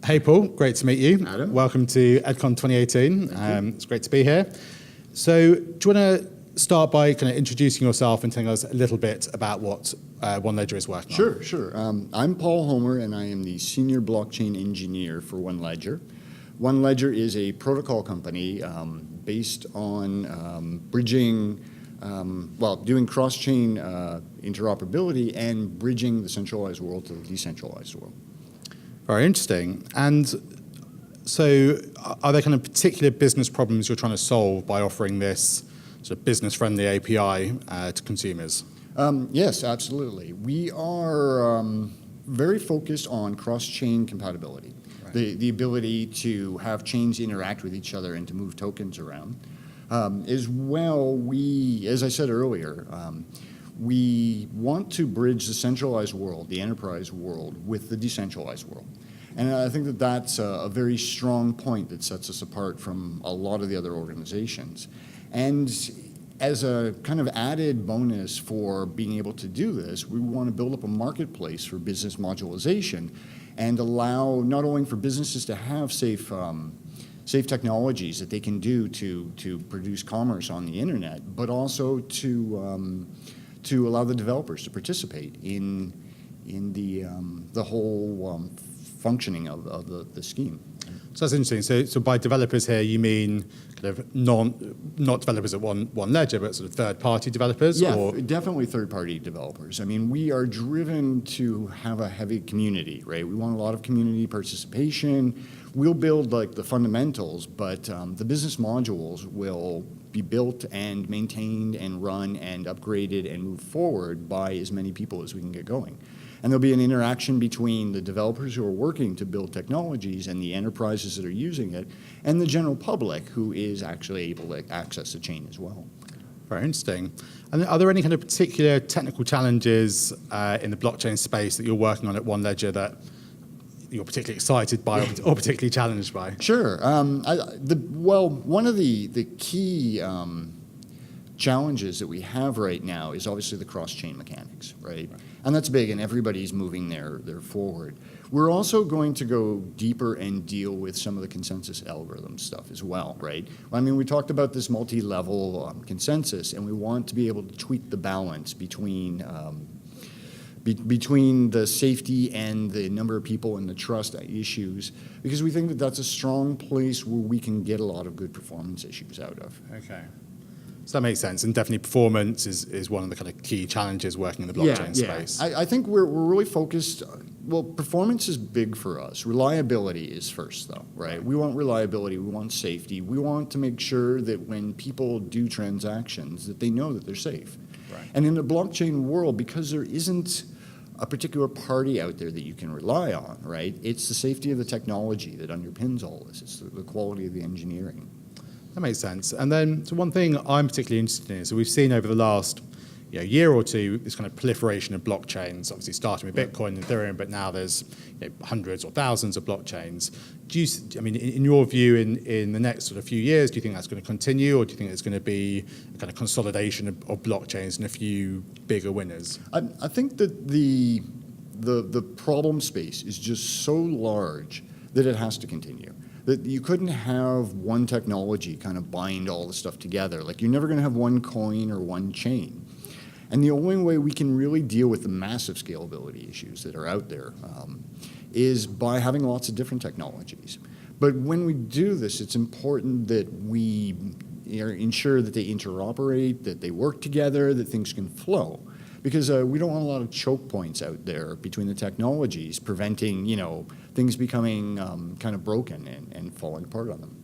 Hey, Paul. Great to meet you. Adam. Welcome to EDCon 2018. It's great to be here. So do you want to start by kind of introducing yourself and telling us a little bit about what OneLedger is working on? Sure. I'm Paul Homer, and I am the Senior Blockchain Engineer for OneLedger. OneLedger is a protocol company based on bridging, doing cross-chain interoperability and bridging the centralized world to the decentralized world. Very interesting. And so are there kind of particular business problems you're trying to solve by offering this sort of business-friendly API to consumers? Yes, absolutely. We are very focused on cross-chain compatibility, right. The ability to have chains interact with each other and to move tokens around. As well, as I said earlier, we want to bridge the centralized world, the enterprise world, with the decentralized world. And I think that that's a very strong point that sets us apart from a lot of the other organizations. And as a kind of added bonus for being able to do this, we want to build up a marketplace for business modularization and allow not only for businesses to have safe technologies that they can do to produce commerce on the internet, but also to allow the developers to participate in the whole functioning of the scheme. So that's interesting. So by developers here, you mean kind of not developers at OneLedger, but sort of third-party developers? Yeah, or? Definitely third-party developers. I mean, we are driven to have a heavy community, right? We want a lot of community participation. We'll build like the fundamentals, but the business modules will be built and maintained and run and upgraded and moved forward by as many people as we can get going. And there'll be an interaction between the developers who are working to build technologies and the enterprises that are using it and the general public who is actually able to access the chain as well. Very interesting. And are there any kind of particular technical challenges in the blockchain space that you're working on at OneLedger that you're particularly excited by or particularly challenged by? Sure. One of the key challenges that we have right now is obviously the cross-chain mechanics, right? And that's big, and everybody's moving there forward. We're also going to go deeper and deal with some of the consensus algorithm stuff as well, right? I mean, we talked about this multi-level consensus, and we want to be able to tweak the balance between the safety and the number of people and the trust issues, because we think that that's a strong place where we can get a lot of good performance issues out of. Okay. So that makes sense, and definitely performance is one of the kind of key challenges working in the blockchain space. I think we're really focused. Well, performance is big for us. Reliability is first, though, right? We want reliability. We want safety. We want to make sure that when people do transactions, that they know that they're safe. Right. And in the blockchain world, because there isn't a particular party out there that you can rely on, right? It's the safety of the technology that underpins all this. It's the quality of the engineering. That makes sense. And then, so one thing I'm particularly interested in is that we've seen over the last year or two this kind of proliferation of blockchains, obviously starting with Bitcoin and Ethereum, but now there's hundreds or thousands of blockchains. In your view, in the next sort of few years, do you think that's going to continue, or do you think it's going to be a kind of consolidation of blockchains and a few bigger winners? I think that the problem space is just so large that it has to continue. That you couldn't have one technology kind of bind all the stuff together. Like, you're never going to have one coin or one chain. And the only way we can really deal with the massive scalability issues that are out there is by having lots of different technologies. But when we do this, it's important that we ensure that they interoperate, that they work together, that things can flow. Because we don't want a lot of choke points out there between the technologies, preventing things becoming kind of broken and falling apart on them.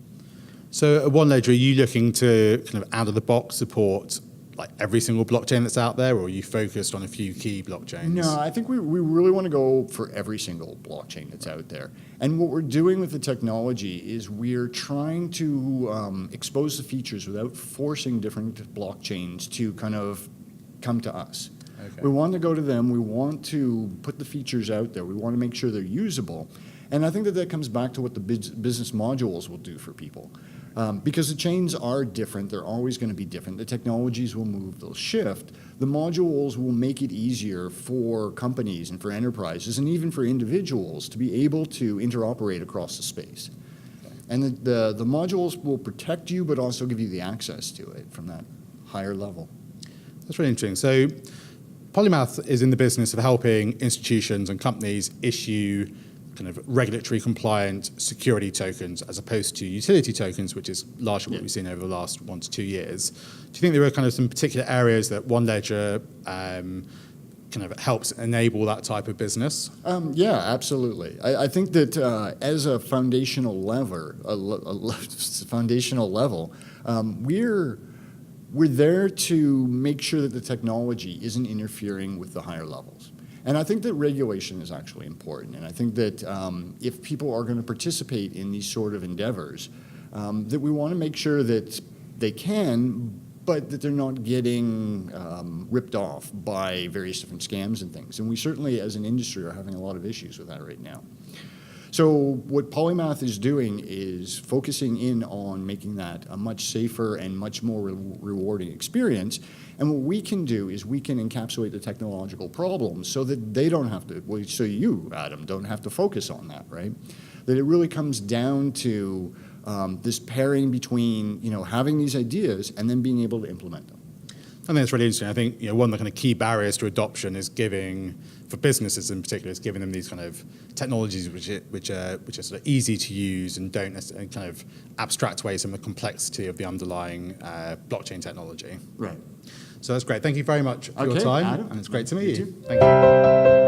So at OneLedger, are you looking to kind of out-of-the-box support like every single blockchain that's out there, or are you focused on a few key blockchains? No, I think we really want to go for every single blockchain that's out there. And what we're doing with the technology is we're trying to expose the features without forcing different blockchains to kind of come to us. Okay. We want to go to them. We want to put the features out there. We want to make sure they're usable. And I think that comes back to what the business modules will do for people. Because the chains are different, they're always going to be different. The technologies will move, they'll shift. The modules will make it easier for companies and for enterprises and even for individuals to be able to interoperate across the space. And the modules will protect you, but also give you the access to it from that higher level. That's really interesting. So Polymath is in the business of helping institutions and companies issue kind of regulatory compliant security tokens as opposed to utility tokens, which is largely what we've seen over the last 1 to 2 years. Do you think there are kind of some particular areas that OneLedger kind of helps enable that type of business? Yeah, absolutely. I think that as a foundational level, we're there to make sure that the technology isn't interfering with the higher levels. And I think that regulation is actually important. And I think that if people are going to participate in these sort of endeavors, that we want to make sure that they can, but that they're not getting ripped off by various different scams and things. And we certainly, as an industry, are having a lot of issues with that right now. So what Polymath is doing is focusing in on making that a much safer and much more rewarding experience. And what we can do is we can encapsulate the technological problems so that they don't have to, well, so you, Adam, don't have to focus on that, right? That it really comes down to this pairing between, having these ideas and then being able to implement them. I think that's really interesting. I think one of the kind of key barriers to adoption is giving, for businesses in particular, is giving them these kind of technologies which are sort of easy to use and don't necessarily kind of abstract away some of the complexity of the underlying blockchain technology. Right. So that's great. Thank you very much for your time, Adam. and it's great to meet you. Too. Thank you.